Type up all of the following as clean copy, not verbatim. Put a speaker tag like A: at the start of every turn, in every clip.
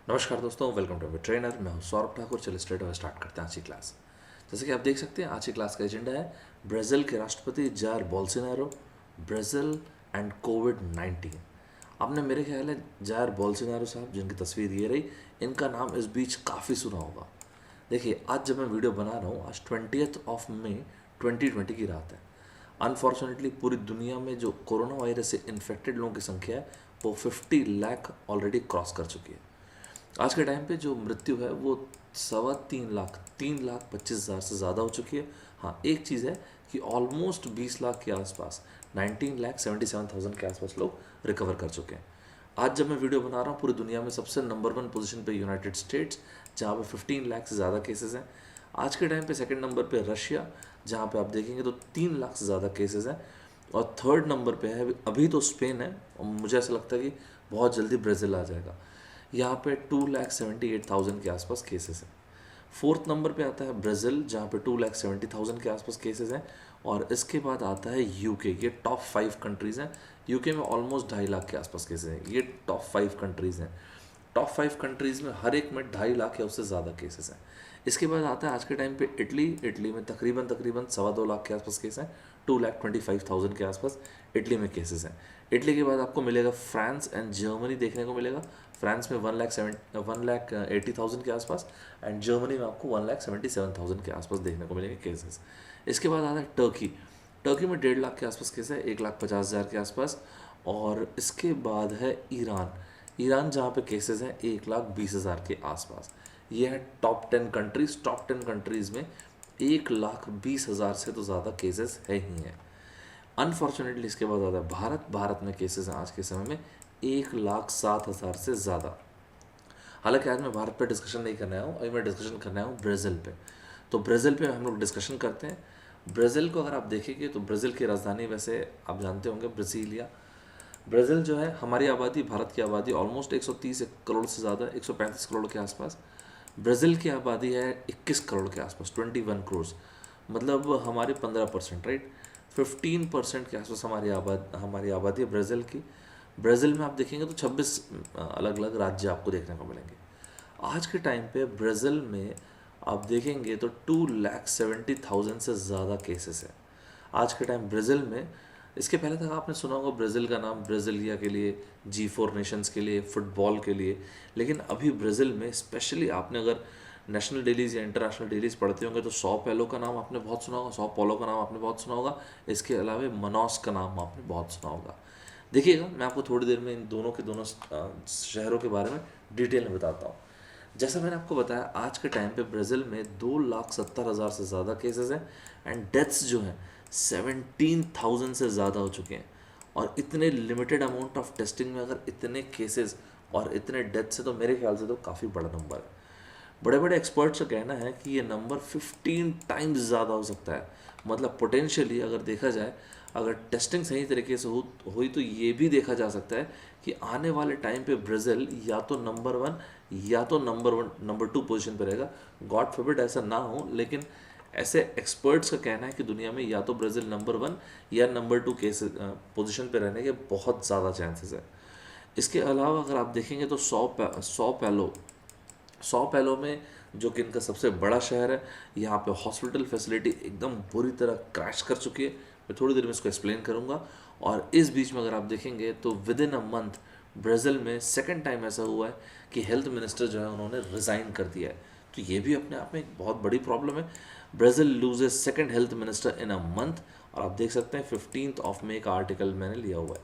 A: नमस्कार दोस्तों, welcome to my trainer. मैं हूं सौरभ ठाकुर। चलिए स्ट्रेट अवे स्टार्ट करते हैं आज की क्लास। जैसे कि आप देख सकते हैं, आज की क्लास का एजेंडा है ब्राज़ील के राष्ट्रपति जायर बोल्सोनारो, ब्राज़ील एंड कोविड-19। आपने मेरे ख्याल है जायर बोल्सोनारो साहब, जिनकी तस्वीर ये रही, इनका नाम इस बीच काफ़ी सुना होगा। देखिए, आज जब मैं वीडियो बना रहा हूँ, आज 20 मई 2020 की रात है। अनफॉर्चुनेटली पूरी दुनिया में जो कोरोना वायरस से इन्फेक्टेड लोगों की संख्या है वो 50 लाख ऑलरेडी क्रॉस कर चुकी है। आज के टाइम पे जो मृत्यु है वो 3.25 लाख, 3,25,000 से ज़्यादा हो चुकी है। हाँ, एक चीज़ है कि ऑलमोस्ट 20 लाख के आसपास, 19,77,000 के आसपास लोग रिकवर कर चुके हैं। आज जब मैं वीडियो बना रहा हूँ, पूरी दुनिया में सबसे नंबर 1 पोजीशन पे यूनाइटेड स्टेट्स, जहाँ पे 15 लाख से ज़्यादा केसेस हैं। आज के टाइम पे सेकंड नंबर पे रशिया, जहाँ पे आप देखेंगे तो 3 लाख से ज़्यादा केसेस हैं। और थर्ड नंबर पे है अभी तो स्पेन है, और मुझे ऐसा लगता है कि बहुत जल्दी ब्राज़ील आ जाएगा। यहाँ पे 2,78,000 के आसपास केसेस हैं। फोर्थ नंबर पे आता है ब्राज़ील, जहाँ पे 2,70,000 के आसपास केसेस हैं। और इसके बाद आता है यूके। ये टॉप 5 कंट्रीज़ हैं। यूके में ऑलमोस्ट 2.5 लाख के आसपास केसेस हैं। ये टॉप 5 कंट्रीज़ हैं। टॉप 5 कंट्रीज़ में हर एक में 2.5 लाख या उससे ज़्यादा केसेस हैं। इसके बाद आता है आज के टाइम पे इटली। इटली में तकरीबन तकरीबन 2.25 लाख के आसपास केस हैं। 2,25,000 के आसपास इटली में केसेस हैं। इटली के बाद आपको मिलेगा फ्रांस एंड जर्मनी देखने को मिलेगा। फ्रांस में 1,80,000 के आसपास, एंड जर्मनी में आपको 1,77,000 के आसपास देखने को मिलेंगे केसेस। इसके बाद आता है टर्की। टर्की में 1.5 लाख के आसपास केस है, 1,50,000 के आसपास। और इसके बाद है ईरान। ईरान जहाँ पे केसेस हैं 1,20,000 के आसपास। ये है टॉप 10 कंट्रीज़। टॉप 10 कंट्रीज़ में 1,20,000 से तो ज़्यादा केसेस है ही हैं। अनफॉर्चुनेटली इसके बाद आता है भारत। भारत में केसेस हैं आज के समय में 1,07,000 से ज़्यादा। हालांकि आज मैं भारत पे डिस्कशन नहीं करने आया हूँ, अभी मैं डिस्कशन करने आया हूँ ब्राज़ील पे। तो ब्राज़ील पे हम लोग डिस्कशन करते हैं। ब्राज़ील को अगर आप देखेंगे तो ब्राज़ील की राजधानी, वैसे आप जानते होंगे, ब्राज़ीलिया। ब्राज़ील जो है, हमारी आबादी, भारत की आबादी ऑलमोस्ट 130 करोड़ से ज़्यादा, 135 करोड़ के आसपास। ब्राज़ील की आबादी है 21 करोड़ के आसपास, 21 करोड़। मतलब हमारी 15%, राइट। 15% के आसपास हमारी आबादी है ब्राज़ील की। ब्राज़ील में आप देखेंगे तो 26 अलग अलग राज्य आपको देखने को मिलेंगे। आज के टाइम पे ब्राज़ील में आप देखेंगे तो 2,70,000 से ज़्यादा केसेस हैं आज के टाइम ब्राज़ील में। इसके पहले तक आपने सुना होगा ब्राज़ील का नाम ब्राज़ीलिया के लिए, G4 नेशंस के लिए, फुटबॉल के लिए। लेकिन अभी ब्राज़ील में स्पेशली आपने अगर नेशनल डेलीज़ या इंटरनेशनल डेलीज़ पढ़ते होंगे तो सॉ पेलो का नाम आपने बहुत सुना होगा, सॉ पोलो का नाम आपने बहुत सुना होगा। इसके अलावा मनॉस का नाम आपने बहुत सुना होगा। देखिएगा, मैं आपको थोड़ी देर में इन दोनों के दोनों शहरों के बारे में डिटेल में बताता हूँ। जैसा मैंने आपको बताया, आज के टाइम पे ब्राज़ील में 2,70,000 से ज़्यादा केसेस हैं। एंड डेथ्स जो हैं 17,000 से ज़्यादा हो चुके हैं। और इतने लिमिटेड अमाउंट ऑफ टेस्टिंग में अगर इतने केसेस और इतने डेथ से, तो मेरे ख्याल से तो काफ़ी बड़ा नंबर है। बड़े बड़े एक्सपर्ट्स का कहना है कि ये नंबर 15 टाइम्स ज़्यादा हो सकता है। मतलब पोटेंशियली अगर देखा जाए, अगर टेस्टिंग सही तरीके से हुई तो ये भी देखा जा सकता है कि आने वाले टाइम पे ब्राज़ील या तो नंबर 1 या तो नंबर 2 पोजीशन पे रहेगा। गॉड फॉरबिड ऐसा ना हो, लेकिन ऐसे एक्सपर्ट्स का कहना है कि दुनिया में या तो ब्राज़ील नंबर 1 या नंबर 2 केस पोजीशन पे रहने के बहुत ज़्यादा चांसेस है। इसके अलावा अगर आप देखेंगे तो सौ पैलो में, जो कि इनका सबसे बड़ा शहर है, यहाँ पे हॉस्पिटल फैसिलिटी एकदम बुरी तरह क्रैश कर चुकी है। मैं थोड़ी देर में इसको एक्सप्लेन करूँगा। और इस बीच में अगर आप देखेंगे तो with in a month Brazil में सेकंड टाइम ऐसा हुआ है कि हेल्थ मिनिस्टर जो है उन्होंने रिज़ाइन कर दिया है। तो ये भी अपने आप में एक बहुत बड़ी प्रॉब्लम है। Brazil loses second health minister in a month. और आप देख सकते हैं 15 मई का आर्टिकल मैंने लिया हुआ है।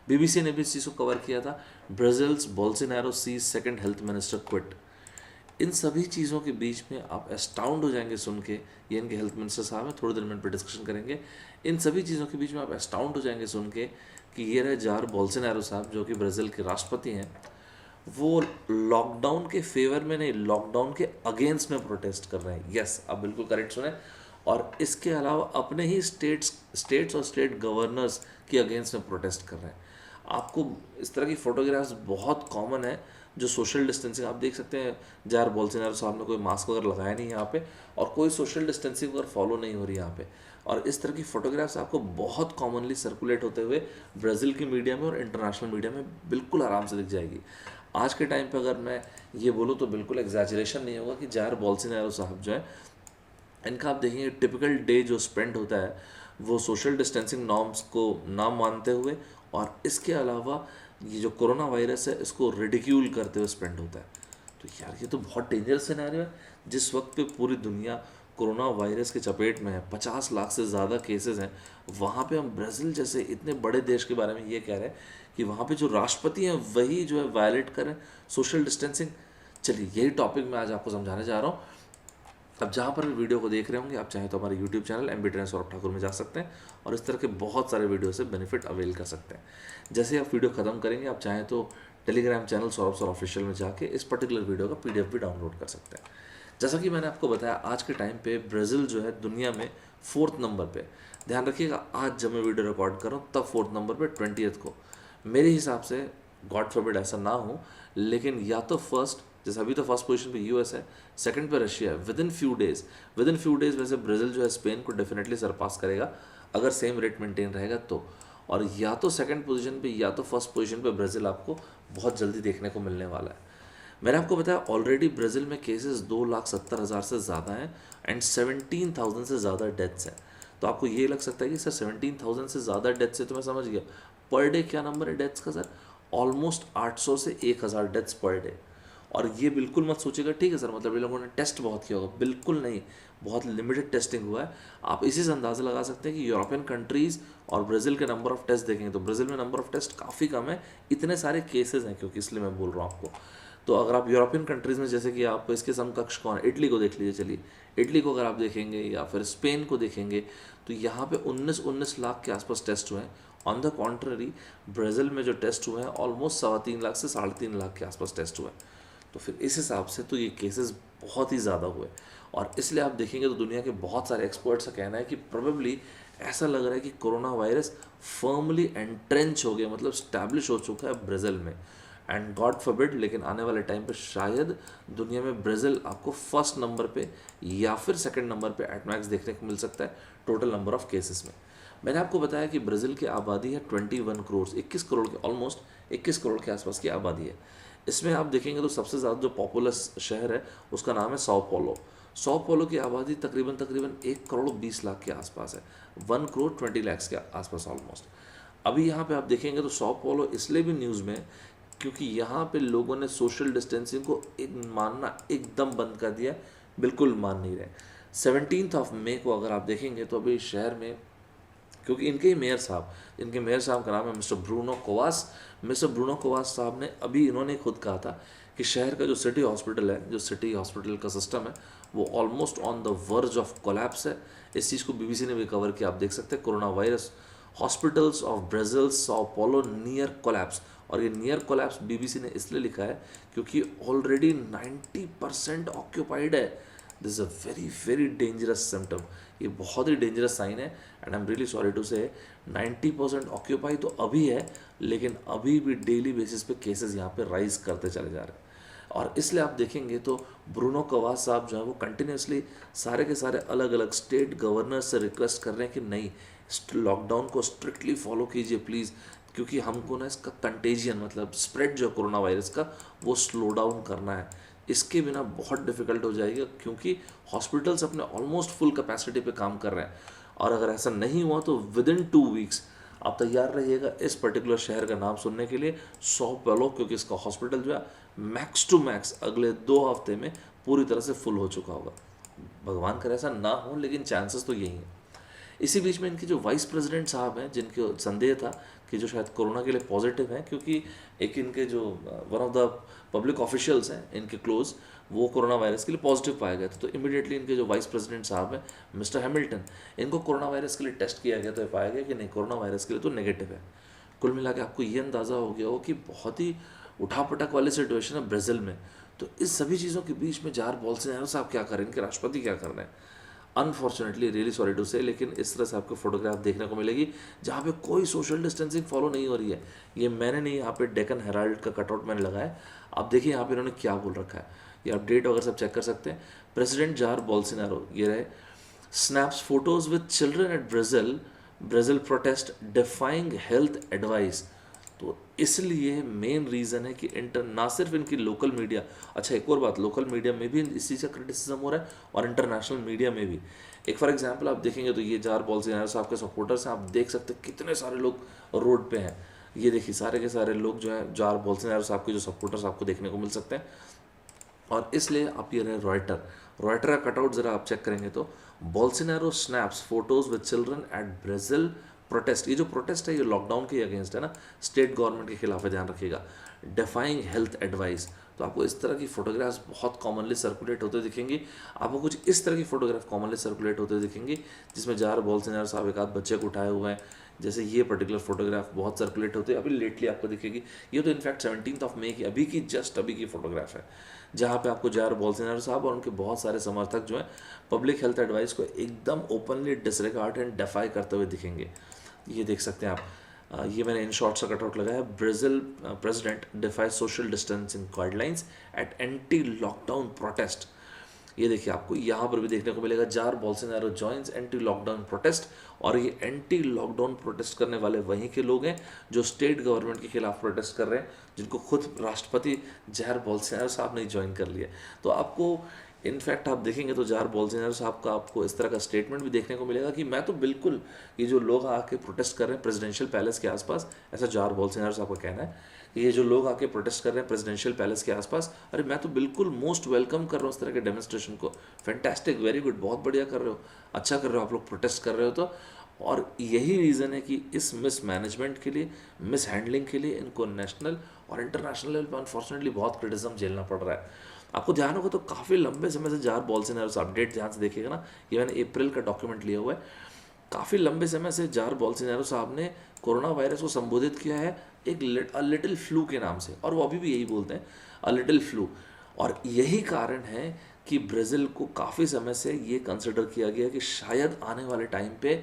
A: बीबीसी ने भी इस चीज़ को कवर किया था। Brazil's Bolsonaro sees second health minister quit. इन सभी चीज़ों के बीच में आप एस्टाउंड हो जाएंगे सुन के। ये इनके हेल्थ मिनिस्टर साहब हैं, थोड़ी देर में इन पर डिस्कशन करेंगे। इन सभी चीज़ों के बीच में आप एस्टाउंड हो जाएंगे सुन के कि ये रहे जायर बोल्सोनारो साहब, जो कि ब्राज़ील के राष्ट्रपति हैं। वो लॉकडाउन के फेवर में नहीं, लॉकडाउन के अगेंस्ट में प्रोटेस्ट कर रहे हैं। यस, आप बिल्कुल करेक्ट सुने। और इसके अलावा अपने ही स्टेट्स और स्टेट गवर्नर्स के अगेंस्ट में प्रोटेस्ट कर रहे हैं। आपको इस तरह की फोटोग्राफ्स बहुत कॉमन है। जो सोशल डिस्टेंसिंग आप देख सकते हैं, जायर बोल्सोनारो साहब ने कोई मास्क वगैरह लगाया नहीं यहाँ पे, और कोई सोशल डिस्टेंसिंग वगैरह फॉलो नहीं हो रही यहाँ पे। और इस तरह की फोटोग्राफ्स आपको बहुत कॉमनली सर्कुलेट होते हुए ब्राज़ील की मीडिया में और इंटरनेशनल मीडिया में बिल्कुल आराम से दिख जाएगी। आज के टाइम पे अगर मैं ये बोलो तो बिल्कुल एग्जैजरेशन नहीं होगा कि जायर बोल्सोनारो साहब जो है, इनका आप देखेंगे टिपिकल डे जो स्पेंड होता है वो सोशल डिस्टेंसिंग नॉर्म्स को ना मानते हुए, और इसके अलावा ये जो कोरोना वायरस है इसको रिडिक्यूल करते हुए स्पेंड होता है। तो यार ये तो बहुत डेंजरस सिनेरियो है। जिस वक्त पे पूरी दुनिया कोरोना वायरस के चपेट में है, 50 लाख से ज़्यादा केसेस हैं, वहाँ पे हम ब्राज़ील जैसे इतने बड़े देश के बारे में ये कह रहे हैं कि वहाँ पे जो राष्ट्रपति हैं वही जो है वायलेट करें सोशल डिस्टेंसिंग। चलिए यही टॉपिक मैं आज आपको समझाने जा रहा हूँ। अब जहाँ पर भी वीडियो को देख रहे होंगे, आप चाहें तो हमारे YouTube channel MB trainer Saurabh Thakur में जा सकते हैं और इस तरह के बहुत सारे वीडियो से बेनिफिट अवेल कर सकते हैं। जैसे आप वीडियो ख़त्म करेंगे, आप चाहें तो Telegram channel Saurabh sir official में जाके इस पर्टिकुलर वीडियो का PDF भी डाउनलोड कर सकते हैं। जैसा कि मैंने आपको बताया, आज के टाइम पे ब्राज़ील जो है दुनिया में 4th नंबर पे। ध्यान रखिएगा, आज जब मैं वीडियो रिकॉर्ड कर रहा हूँ तब 4th नंबर पे 20th को। मेरे हिसाब से गॉड फॉरबिड ऐसा ना हो, लेकिन या तो फर्स्ट, जैसे अभी तो फर्स्ट पोजीशन पे US है, सेकंड पे रशिया है। विद इन फ्यू डेज वैसे ब्राज़ील जो है स्पेन को डेफिनेटली सरपास करेगा अगर सेम रेट मेंटेन रहेगा तो। और या तो सेकंड पोजीशन पे या तो फर्स्ट पोजीशन पे ब्राज़ील आपको बहुत जल्दी देखने को मिलने वाला है। मैंने आपको बताया ऑलरेडी ब्राज़ील में केसेस 2,70,000 से ज़्यादा हैं एंड 17,000 से ज़्यादा डेथ्स हैं। तो आपको ये लग सकता है कि सर 17,000 से ज़्यादा डेथ्स है, तो मैं समझ गया पर डे क्या नंबर है डेथ्स का सर, ऑलमोस्ट 800 से 1,000 डेथ्स पर डे। और ये बिल्कुल मत सोचिएगा ठीक है सर मतलब ये लोगों ने टेस्ट बहुत किया होगा, बिल्कुल नहीं, बहुत लिमिटेड टेस्टिंग हुआ है। आप इसी से अंदाज़ा लगा सकते हैं कि यूरोपियन कंट्रीज़ और ब्राज़ील के नंबर ऑफ टेस्ट देखेंगे तो ब्राज़ील में नंबर ऑफ टेस्ट काफ़ी कम है, इतने सारे केसेस हैं क्योंकि, इसलिए मैं बोल रहा हूँ आपको। तो अगर आप यूरोपियन कंट्रीज़ में, जैसे कि आप इसके समकक्ष कौन, इटली को देख लीजिए, चलिए इटली को अगर आप देखेंगे या फिर स्पेन को देखेंगे तो यहाँ पे 19 लाख के आसपास टेस्ट हुए हैं। ऑन द कॉन्ट्ररी ब्राज़ील में जो टेस्ट हुए हैं ऑलमोस्ट 3.25 लाख से 3.5 लाख के आसपास टेस्ट हुए हैं। तो फिर इस हिसाब से तो ये केसेस बहुत ही ज़्यादा हुए, और इसलिए आप देखेंगे तो दुनिया के बहुत सारे एक्सपर्ट्स का कहना है कि प्रोबेबली ऐसा लग रहा है कि कोरोना वायरस फर्मली एंट्रेंच हो गया, मतलब स्टैब्लिश हो चुका है ब्राज़ील में। एंड गॉड फॉरबिड, लेकिन आने वाले टाइम पे शायद दुनिया में ब्राज़ील आपको फर्स्ट नंबर पे या फिर सेकंड नंबर पे एट मैक्स देखने को मिल सकता है टोटल नंबर ऑफ केसेस में। मैंने आपको बताया कि ब्राज़ील की आबादी है 21 करोड़, 21 करोड़ के, ऑलमोस्ट 21 करोड़ के आसपास की आबादी है। इसमें आप देखेंगे तो सबसे ज़्यादा जो पॉपुलस शहर है उसका नाम है साओ पोलो। साओ पोलो की आबादी तकरीबन 1 करोड़ 20 लाख के आसपास है, 1 करोड़ 20 लाख के आसपास ऑलमोस्ट। अभी यहाँ पे आप देखेंगे तो साओ पोलो इसलिए भी न्यूज़ में है क्योंकि यहाँ पे लोगों ने सोशल डिस्टेंसिंग को मानना एकदम बंद कर दिया, बिल्कुल मान नहीं रहे। 17 मई को अगर आप देखेंगे तो अभी शहर में, क्योंकि इनके मेयर साहब का नाम है मिस्टर ब्रूनो कोवास। मिस्टर ब्रूनो कोवास साहब ने अभी, इन्होंने खुद कहा था कि शहर का जो सिटी हॉस्पिटल है, जो सिटी हॉस्पिटल का सिस्टम है वो almost on the verge of collapse है। इस चीज़ को BBC ने भी कवर किया, आप देख सकते हैं, corona virus hospitals of Brazil Sao Paulo near collapse. और ये नियर कोलैप्स BBC ने इसलिए लिखा है क्योंकि ऑलरेडी 90% ऑक्यूपाइड है। This is a very very dangerous symptom, ये बहुत ही डेंजरस साइन है। And I am really sorry to say 90% occupy तो अभी है, लेकिन अभी भी डेली बेसिस पे केसेस यहाँ पे राइज करते चले जा रहे हैं। और इसलिए आप देखेंगे तो ब्रूनो कोवास साहब जो है वो कंटिन्यूसली सारे के सारे अलग अलग स्टेट गवर्नर से रिक्वेस्ट कर रहे हैं कि नहीं, लॉकडाउन को स्ट्रिक्टली फॉलो कीजिए प्लीज़, क्योंकि हमको ना इसका कंटेजियन मतलब स्प्रेड जो कोरोना वायरस का वो स्लो डाउन करना है। इसके बिना बहुत डिफिकल्ट हो जाएगा क्योंकि हॉस्पिटल्स अपने ऑलमोस्ट फुल कैपेसिटी पे काम कर रहे हैं। और अगर ऐसा नहीं हुआ तो विद इन 2 वीक्स आप तैयार रहिएगा इस पर्टिकुलर शहर का नाम सुनने के लिए, साओ पोलो, क्योंकि इसका हॉस्पिटल जो है मैक्स टू मैक्स अगले 2 हफ्ते में पूरी तरह से फुल हो चुका होगा। भगवान करे ऐसा ना हो, लेकिन चांसेस तो यही हैं। इसी बीच में इनके जो वाइस प्रेसिडेंट साहब हैं, जिनके संदेह था कि जो शायद कोरोना के लिए पॉजिटिव हैं, क्योंकि एक इनके जो one of the public officials हैं इनके क्लोज, वो कोरोना वायरस के लिए पॉजिटिव पाए गए थे। तो इमीडिएटली इनके जो वाइस प्रेसिडेंट साहब हैं मिस्टर हैमिल्टन, इनको कोरोना वायरस के लिए टेस्ट किया गया तो ये पाया गया कि नहीं, कोरोना वायरस के लिए तो नेगेटिव है। कुल मिला के आपको ये अंदाज़ा हो गया हो कि बहुत ही उठापटक वाली सिचुएशन है ब्राज़ील में। तो इस सभी चीज़ों के बीच में जायर बोल्सोनारो साहब क्या कर रहे हैं, इनके राष्ट्रपति क्या कर रहे हैं, अनफॉर्चुनेटली रियली सॉरी टू से, लेकिन इस तरह से आपको फोटोग्राफ देखने को मिलेगी जहाँ पे कोई सोशल डिस्टेंसिंग फॉलो नहीं हो रही है। ये मैंने नहीं, यहाँ पे डेकन हेराल्ड का कटआउट मैंने लगाया, आप देखिए यहाँ पे इन्होंने क्या बोल रखा है, ये अपडेट अगर सब चेक कर सकते हैं। प्रेसिडेंट जायर बोल्सोनारो, ये रहे, snaps photos with children eight Brazil protest defying health advice. तो इसलिए मेन रीज़न है कि इंटर ना सिर्फ इनकी लोकल मीडिया, अच्छा एक और बात, लोकल मीडिया में भी इस चीज़ का क्रिटिसिज्म हो रहा है और इंटरनेशनल मीडिया में भी। एक फॉर एग्जांपल आप देखेंगे तो ये जायर बोल्सोनारो साहब के सपोर्टर्स हैं, आप देख सकते हैं कितने सारे लोग रोड पे हैं। ये देखिए सारे के सारे लोग जो हैं जायर बोल्सोनारो साहब के जो सपोर्टर्स आपको देखने को मिल सकते हैं। और इसलिए आप ये रहे रॉयटर का कटआउट ज़रा आप चेक करेंगे तो Bolsonaro snaps photos with children eight Brazil protest. ये जो प्रोटेस्ट है ये लॉकडाउन के अगेंस्ट है ना, स्टेट गवर्नमेंट के खिलाफ है, ध्यान रखिएगा। डिफाइंग हेल्थ एडवाइस, तो आपको इस तरह की फोटोग्राफ्स बहुत कॉमनली सर्कुलेट होते दिखेंगी। आपको कुछ इस तरह की फोटोग्राफ कॉमनली सर्कुलेट होते दिखेंगी जिसमें जायर बोल्सोनारो साहब एक आध बच्चे को उठाए हुए हैं, जैसे ये पर्टिकुलर फोटोग्राफ बहुत सर्कुलेट होते हैं। अभी लेटली आपको दिखेगी, ये तो इनफैक्ट 17 मई की अभी की जस्ट अभी की फोटोग्राफ है, जहाँ पे आपको जायर बोल्सोनारो साहब और उनके बहुत सारे समर्थक जो हैं पब्लिक हेल्थ एडवाइस को एकदम ओपनली डिसरिगार्ड एंड डिफाई करते हुए दिखेंगे। ये देख सकते हैं आप, ये मैंने इन शॉर्ट सा कटआउट लगाया है, Brazil president defy social distancing guidelines at anti lockdown protest. ये देखिए आपको यहाँ पर भी देखने को मिलेगा, Jair Bolsonaro joins anti lockdown protest. और ये एंटी लॉकडाउन प्रोटेस्ट करने वाले वहीं के लोग हैं जो स्टेट गवर्नमेंट के खिलाफ प्रोटेस्ट कर रहे हैं, जिनको खुद राष्ट्रपति जायर बोल्सोनारो साहब ने ज्वाइन कर लिया। तो आपको इनफैक्ट आप देखेंगे तो जायर बोल्सोनारो साहब का आपको इस तरह का स्टेटमेंट भी देखने को मिलेगा कि मैं तो बिल्कुल, ये जो लोग आके प्रोटेस्ट कर रहे हैं प्रेसिडेंशियल पैलेस के आसपास, ऐसा जायर बोल्सोनारो साहब का कहना है कि ये जो लोग आके प्रोटेस्ट कर रहे हैं प्रेसिडेंशियल पैलेस के आसपास, अरे मैं तो बिल्कुल मोस्ट वेलकम कर रहा हूँ इस तरह के डेमोन्स्ट्रेशन को, फैंटास्टिक, वेरी गुड, बहुत बढ़िया कर रहे हो, अच्छा कर रहे हो आप लोग प्रोटेस्ट कर रहे हो तो। और यही रीज़न है कि इस मिस मैनेजमेंट के लिए, मिस हैंडलिंग के लिए इनको नेशनल और इंटरनेशनल लेवल पर अनफॉर्चुनेटली बहुत क्रिटिसिज्म झेलना पड़ रहा है। आपको ध्यान होगा तो काफ़ी लंबे समय से जायर बोल्सोनारो साहब, अपडेट ध्यान से देखिएगा ना, ये मैंने अप्रैल का डॉक्यूमेंट लिया हुआ है, काफ़ी लंबे समय से जायर बोल्सोनारो साहब ने कोरोना वायरस को संबोधित किया है एक अ लिटिल फ्लू के नाम से, और वो अभी भी यही बोलते हैं, अ लिटिल फ्लू। और यही कारण है कि ब्राज़ील को काफ़ी समय से ये कंसिडर किया गया कि शायद आने वाले टाइम पे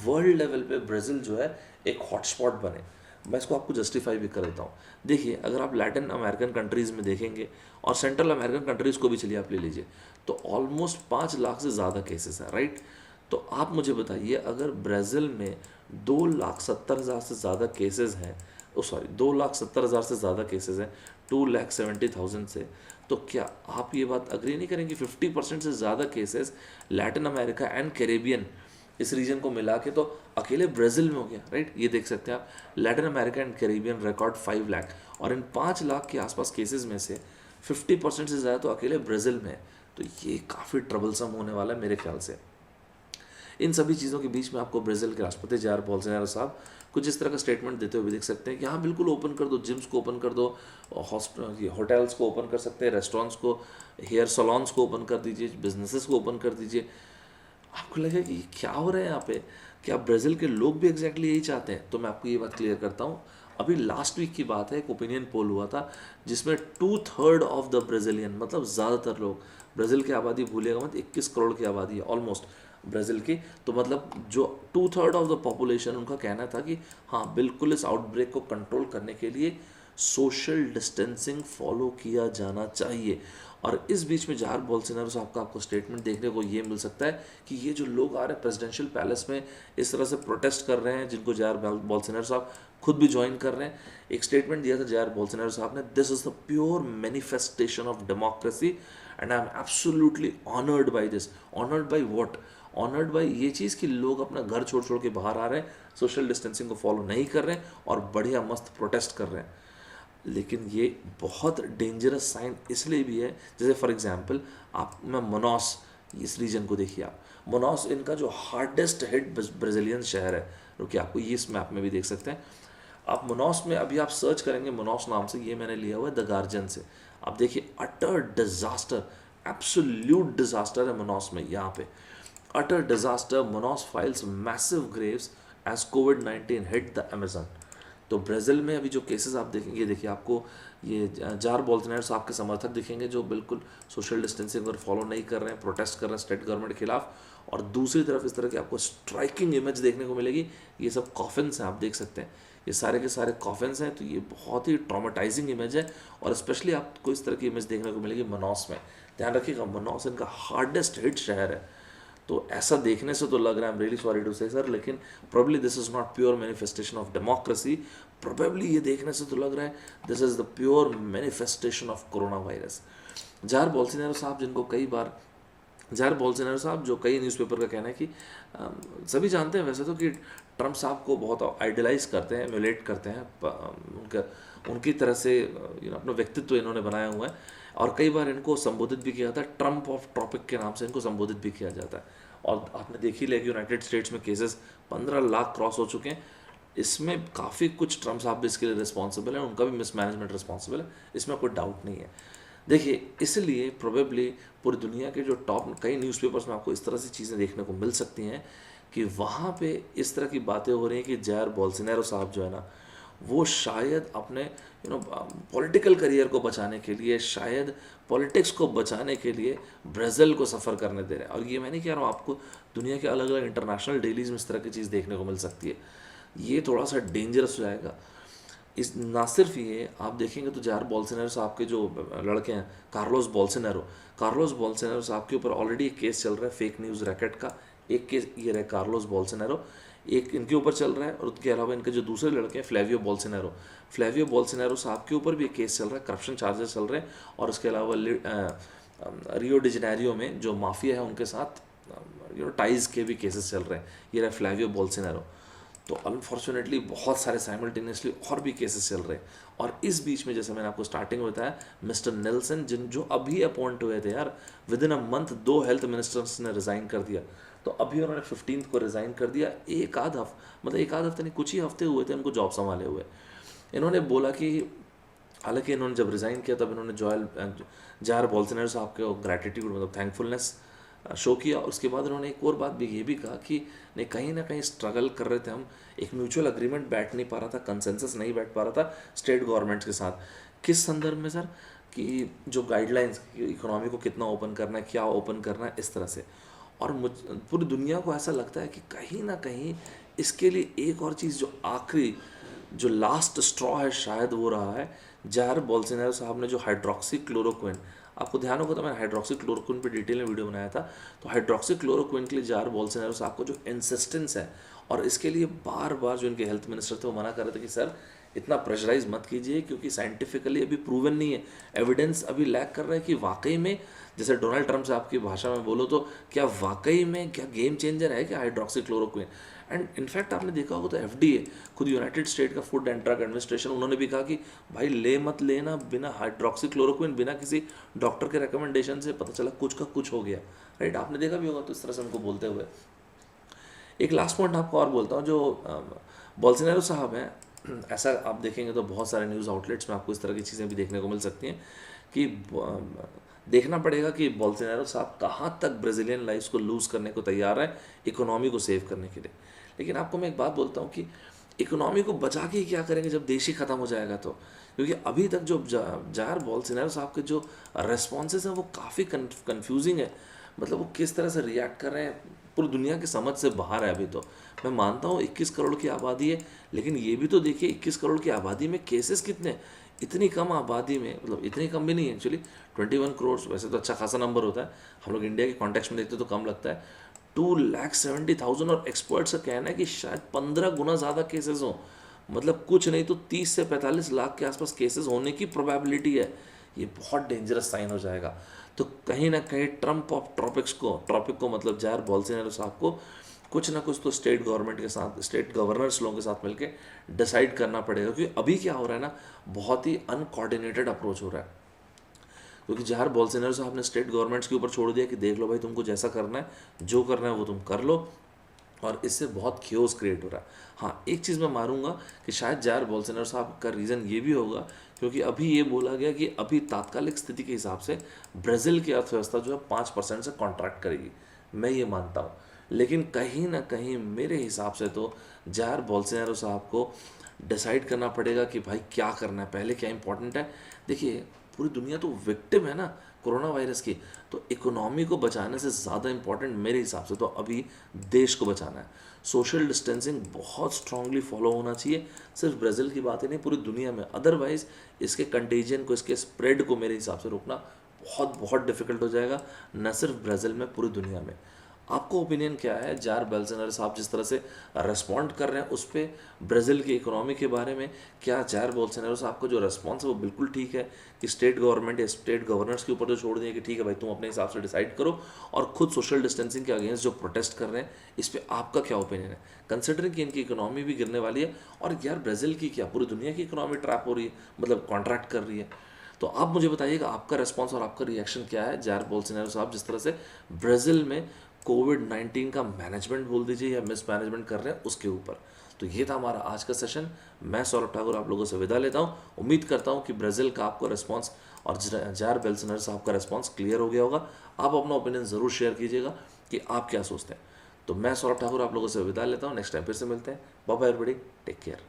A: वर्ल्ड लेवल पे ब्राज़ील जो है एक हॉटस्पॉट बने। मैं इसको आपको जस्टिफाई भी कर देता हूँ। देखिए अगर आप लैटिन अमेरिकन कंट्रीज़ में देखेंगे और सेंट्रल अमेरिकन कंट्रीज़ को भी चलिए आप ले लीजिए, तो ऑलमोस्ट 5 लाख से ज़्यादा केसेस हैं, राइट। तो आप मुझे बताइए अगर ब्राज़ील में 2,70,000 से ज़्यादा केसेस हैं, ओ सॉरी 2,70,000 से ज़्यादा केसेस हैं 2,70,000 से, तो क्या आप ये बात अग्री नहीं करेंगे 50% से ज़्यादा cases Latin America and Caribbean इस रीजन को मिला के तो अकेले ब्राज़ील में हो गया, राइट। ये देख सकते हैं आप, Latin America and Caribbean record 5 lakh, और इन 5 लाख के आसपास केसेस में से 50% से ज़्यादा तो अकेले ब्राज़ील में है। तो ये काफ़ी ट्रबलसम होने वाला है मेरे ख्याल से। इन सभी चीज़ों के बीच में आपको ब्राज़ील के राष्ट्रपति जायर बोल्सोनारो साहब कुछ इस तरह का स्टेटमेंट देते हुए देख सकते हैं कि हाँ बिल्कुल ओपन कर दो, जिम्स को ओपन कर दो, होटल्स को ओपन कर सकते हैं, रेस्टोरेंट्स को, हेयर सलॉन्स को ओपन कर दीजिए, बिजनेसेस को ओपन कर दीजिए। आपको लगेगा कि क्या हो रहा है यहाँ पे, क्या ब्राज़ील के लोग भी एग्जैक्टली यही चाहते हैं? तो मैं आपको ये बात क्लियर करता हूँ। अभी लास्ट वीक की बात है, एक ओपिनियन पोल हुआ था जिसमें 2/3 ऑफ द ब्राज़ीलियन, मतलब ज़्यादातर लोग, ब्राज़ील की आबादी भूलिएगा मत, 21 करोड़ की आबादी है ऑलमोस्ट ब्राज़ील की, तो मतलब जो 2/3 ऑफ द पॉपुलेशन, उनका कहना था कि हाँ बिल्कुल इस आउटब्रेक को कंट्रोल करने के लिए सोशल डिस्टेंसिंग फॉलो किया जाना चाहिए। और इस बीच में जायर बोल्सोनारो साहब का आपको स्टेटमेंट देखने को ये मिल सकता है कि ये जो लोग आ रहे हैं प्रेसिडेंशियल पैलेस में इस तरह से प्रोटेस्ट कर रहे हैं, जिनको जायर बोल्सोनारो साहब खुद भी ज्वाइन कर रहे हैं, एक स्टेटमेंट दिया था जायर बोल्सोनारो साहब ने, this is the pure manifestation of democracy and I am absolutely honoured by this. Honoured by what? Honoured by ये चीज़ कि लोग अपना घर छोड़ छोड़ के बाहर आ रहे हैं, सोशल डिस्टेंसिंग को फॉलो नहीं कर रहे हैं और बढ़िया मस्त प्रोटेस्ट कर रहे हैं। लेकिन ये बहुत डेंजरस साइन इसलिए भी है, जैसे फॉर एग्जांपल आप, मैं मनास, इस रीजन को देखिए आप, मनास इनका जो हार्डेस्ट हिट ब्राज़ीलियन शहर है, रुकिए आपको ये इस मैप में भी देख सकते हैं आप। मनास में अभी आप सर्च करेंगे मनास नाम से, ये मैंने लिया हुआ है द गार्जियन से, आप देखिए अटर डिजास्टर, एब्सोल्यूट डिजास्टर है मनास में, यहाँ पे utter disaster, Manaus files massive graves as कोविड-19 हिट द अमेजन। तो ब्राज़ील में अभी जो केसेस आप देखेंगे, देखिए आपको ये जायर बोल्सोनारो साहब के समर्थक दिखेंगे जो बिल्कुल सोशल डिस्टेंसिंग और फॉलो नहीं कर रहे हैं, प्रोटेस्ट कर रहे हैं स्टेट गवर्नमेंट के खिलाफ, और दूसरी तरफ इस तरह की आपको स्ट्राइकिंग इमेज देखने को मिलेगी। ये सब कॉफिन्स हैं, आप देख सकते हैं ये सारे के सारे कॉफिन्स हैं, तो ये बहुत ही ट्रॉमेटाइजिंग इमेज है, और स्पेशली आपको इस तरह की इमेज देखने को मिलेगी मनास में। ध्यान रखिएगा मनास इनका हार्डेस्ट हिट शहर है। तो ऐसा देखने से तो लग रहा है, I am really sorry to say sir, लेकिन probably this is not pure manifestation of democracy, probably ये देखने से तो लग रहा है this is the pure manifestation of corona virus. Jair Bolsonaro साहब, जिनको कई बार जार बोल्सोनारो साहब, जो कई न्यूज़पेपर का कहना है कि सभी जानते हैं वैसे तो कि ट्रम्प साहब को बहुत आइडलाइज करते हैं, एमुलेट करते हैं, उनका उनकी तरह से अपना व्यक्तित्व इन्होंने बनाया हुआ है। और कई बार इनको संबोधित भी किया जाता है, ट्रम्प ऑफ ट्रॉपिक के नाम से इनको संबोधित भी किया जाता है। और आपने देख ही लिया कि यूनाइटेड स्टेट्स में केसेस 15 लाख क्रॉस हो चुके हैं। इसमें काफ़ी कुछ ट्रम्प साहब भी इसके लिए रिस्पॉन्सिबल है, उनका भी मिसमैनेजमेंट रिस्पॉन्सिबल है, इसमें कोई डाउट नहीं है। देखिए, इसलिए प्रोबेबली पूरी दुनिया के जो टॉप कई न्यूज़पेपर्स में आपको इस तरह से चीज़ें देखने को मिल सकती हैं कि वहाँ पे इस तरह की बातें हो रही हैं कि जायर बोल्सोनारो साहब जो है ना, वो शायद अपने पॉलिटिकल करियर को बचाने के लिए, शायद पॉलिटिक्स को बचाने के लिए ब्राज़ील को सफ़र करने दे रहे हैं। और ये मैं नहीं कह रहा हूँ, आपको दुनिया के अलग अलग इंटरनेशनल डेलीज़ में इस तरह की चीज़ देखने को मिल सकती है। ये थोड़ा सा डेंजरस हो जाएगा। इस ना सिर्फ ये आप देखेंगे तो जार बोल्सोनारो साहब के जो लड़के हैं, कार्लोस बोल्सोनारो साहब के ऊपर ऑलरेडी एक केस चल रहा है फेक न्यूज़ रैकेट का। एक केस ये रहा कार्लोस बोल्सोनारो, एक इनके ऊपर चल रहा है, और उसके अलावा इनके जो दूसरे लड़के हैं फ्लेवियो बोल्सोनारो साहब के ऊपर भी एक केस चल रहा है, करप्शन चार्जेस चल रहे हैं। और उसके अलावा रियो डी जेनेरियो में जो माफिया है उनके साथ टाइज के भी केसेस चल रहे हैं। ये रहा फ्लेवियो बोल्सोनारो। तो अनफॉर्चुनेटली बहुत सारे साइमल्टेनियसली और भी केसेस चल रहे हैं। और इस बीच में जैसे मैंने आपको स्टार्टिंग में बताया, मिस्टर नेल्सन जो अभी अपॉइंट हुए थे यार, with in a month 2 health ministers ने रिज़ाइन कर दिया। तो अभी उन्होंने 15 को रिज़ाइन कर दिया। एक आध हफ्ते नहीं, कुछ ही हफ्ते हुए थे उनको जॉब संभाले हुए। इन्होंने बोला कि हालांकि इन्होंने जब रिज़ाइन किया तब इन्होंने जायर बोल्सोनारो साहब के ग्रैटिट्यूड मतलब थैंकफुलनेस शो किया। उसके बाद उन्होंने एक और बात भी ये भी कहा कि नहीं, कहीं ना कहीं स्ट्रगल कर रहे थे हम, एक म्यूचुअल अग्रीमेंट बैठ नहीं पा रहा था, कंसेंसस नहीं बैठ पा रहा था स्टेट गवर्नमेंट्स के साथ। किस संदर्भ में सर? कि जो गाइडलाइंस, इकोनॉमी को कितना ओपन करना है, क्या ओपन करना है, इस तरह से। और पूरी दुनिया को ऐसा लगता है कि कहीं ना कहीं इसके लिए एक और चीज़ जो आखिरी, जो लास्ट स्ट्रॉ है, शायद वो रहा है जायर बोल्सोनारो साहब ने जो हाइड्रोक्सी क्लोरोक्विन, आपको ध्यान होगा तो मैंने हाइड्रोक्सी क्लोरोक्विन पे डिटेल में वीडियो बनाया था। तो हाइड्रोक्सी क्लोरोक्विन के लिए जायर बोल्सोनारो साहब को जो इंसिस्टेंस है, और इसके लिए बार बार जो इनके हेल्थ मिनिस्टर थे वो मना कर रहे थे कि सर इतना प्रेशराइज मत कीजिए, क्योंकि साइंटिफिकली अभी प्रूवन नहीं है, एविडेंस अभी लैक कर रहा है कि वाकई में, जैसे डोनाल्ड ट्रंप साहब की भाषा में बोलो तो, क्या वाकई में क्या गेम चेंजर है क्या हाइड्रोक्सी क्लोरोक्विन। एंड इनफैक्ट आपने देखा होगा तो एफडीए, खुद यूनाइटेड स्टेट का फूड एंड ड्रग एडमिनिस्ट्रेशन, उन्होंने भी कहा कि भाई ले मत लेना बिना हाइड्रोक्सी क्लोरोक्विन, बिना किसी डॉक्टर के रिकमेंडेशन से, पता चला कुछ का कुछ हो गया, राइट। आपने देखा भी होगा तो इस तरह से उनको बोलते हुए। एक लास्ट पॉइंट आपको और बोलता हूँ, जो बोल्सोनारो साहब हैं, ऐसा आप देखेंगे तो बहुत सारे न्यूज़ आउटलेट्स में आपको इस तरह की चीज़ें भी देखने को मिल सकती हैं कि देखना पड़ेगा कि बोल्सोनारो साहब कहाँ तक ब्राज़ीलियन लाइफ्स को लूज़ करने को तैयार है इकोनॉमी को सेव करने के लिए। लेकिन आपको मैं एक बात बोलता हूँ कि इकोनॉमी को बचा के ही क्या करेंगे जब देश ही ख़त्म हो जाएगा तो। क्योंकि अभी तक जो जायर बोल्सोनारो साहब के जो रेस्पॉन्सेज हैं वो काफ़ी कन्फ्यूजिंग है। मतलब वो किस तरह से रिएक्ट कर रहे हैं पूरी दुनिया की समझ से बाहर है। अभी तो मैं मानता हूँ 21 करोड़ की आबादी है, लेकिन ये भी तो देखिए 21 करोड़ की आबादी में केसेस कितने, इतनी कम आबादी में, मतलब इतनी कम भी नहीं है एक्चुअली, 21 करोड़ वैसे तो अच्छा खासा नंबर होता है, हम लोग इंडिया के कॉन्टेक्स्ट में देखते तो कम लगता है। 2,70,000 और एक्सपर्ट्स का कहना है कि शायद 15 गुना ज़्यादा केसेस हों, मतलब कुछ नहीं तो 30 से 45 लाख के आसपास केसेस होने की प्रोबेबिलिटी है। ये बहुत डेंजरस साइन हो जाएगा। तो कहीं ना कहीं ट्रम्प ऑफ ट्रॉपिक को मतलब जायर बोल्सोनारो साहब को कुछ ना कुछ तो स्टेट गवर्नमेंट के साथ, स्टेट गवर्नर्स लोगों के साथ मिलकर डिसाइड करना पड़ेगा। क्योंकि अभी क्या हो रहा है ना, बहुत ही अनकोऑर्डिनेटेड अप्रोच हो रहा है। क्योंकि जायर बोल्सोनारो साहब ने स्टेट गवर्नमेंट्स के ऊपर छोड़ दिया कि देख लो भाई, तुमको जैसा करना है, जो करना है वो तुम कर लो, और इससे बहुत क्योस क्रिएट हो रहा है। हाँ, एक चीज़ मैं मारूंगा कि शायद जायर बोल्सोनारो साहब का रीज़न ये भी होगा क्योंकि अभी ये बोला गया कि अभी तात्कालिक स्थिति के हिसाब से ब्राज़ील की अर्थव्यवस्था जो है 5% से कॉन्ट्रैक्ट करेगी, मैं ये मानता हूँ। लेकिन कहीं ना कहीं मेरे हिसाब से तो जायर बोल्सोनारो साहब को डिसाइड करना पड़ेगा कि भाई क्या करना है, पहले क्या इंपॉर्टेंट है। देखिए, पूरी दुनिया तो विक्टिम है ना कोरोना वायरस की, तो इकोनॉमी को बचाने से ज़्यादा इंपॉर्टेंट मेरे हिसाब से तो अभी देश को बचाना है। सोशल डिस्टेंसिंग बहुत स्ट्रांगली फॉलो होना चाहिए, सिर्फ ब्राज़ील की बात ही नहीं, पूरी दुनिया में। अदरवाइज़ इसके कंटेजियन को, इसके स्प्रेड को मेरे हिसाब से रोकना बहुत बहुत डिफिकल्ट हो जाएगा, न सिर्फ ब्राज़ील में, पूरी दुनिया में। आपको ओपिनियन क्या है जार बेल्सनर साहब जिस तरह से रेस्पॉन्ड कर रहे हैं उस पर, ब्राज़ील की इकोनॉमी के बारे में? क्या जार बेल्सनर साहब का जो रेस्पॉन्स है वो बिल्कुल ठीक है कि स्टेट गवर्नमेंट या स्टेट गवर्नर्स के ऊपर जो छोड़ दिए कि ठीक है भाई तुम अपने हिसाब से डिसाइड करो, और खुद सोशल डिस्टेंसिंग के अगेंस्ट जो प्रोटेस्ट कर रहे हैं इस पर आपका क्या ओपिनियन है, कंसिडरिंग कि इनकी इकोनॉमी भी गिरने वाली है, और यार ब्राज़ील की क्या पूरी दुनिया की इकोनॉमी ट्रैप हो रही है, मतलब कॉन्ट्रैक्ट कर रही है? तो आप मुझे बताइएगा आपका रेस्पॉन्स और आपका रिएक्शन क्या है जार बोल्सोनारो साहब जिस तरह से ब्राज़ील में कोविड-19 का मैनेजमेंट बोल दीजिए या मिसमैनेजमेंट कर रहे हैं उसके ऊपर। तो ये था हमारा आज का सेशन। मैं सौरभ ठाकुर आप लोगों से विदा लेता हूँ। उम्मीद करता हूँ कि ब्राज़ील का आपको रेस्पॉन्स और जार बेल्सनर साहब का रेस्पॉन्स क्लियर हो गया होगा। आप अपना ओपिनियन ज़रूर शेयर कीजिएगा कि आप क्या सोचते हैं। तो मैं सौरभ ठाकुर आप लोगों से विदा लेता हूँ। नेक्स्ट टाइम फिर से मिलते हैं। Bye bye everybody, take care.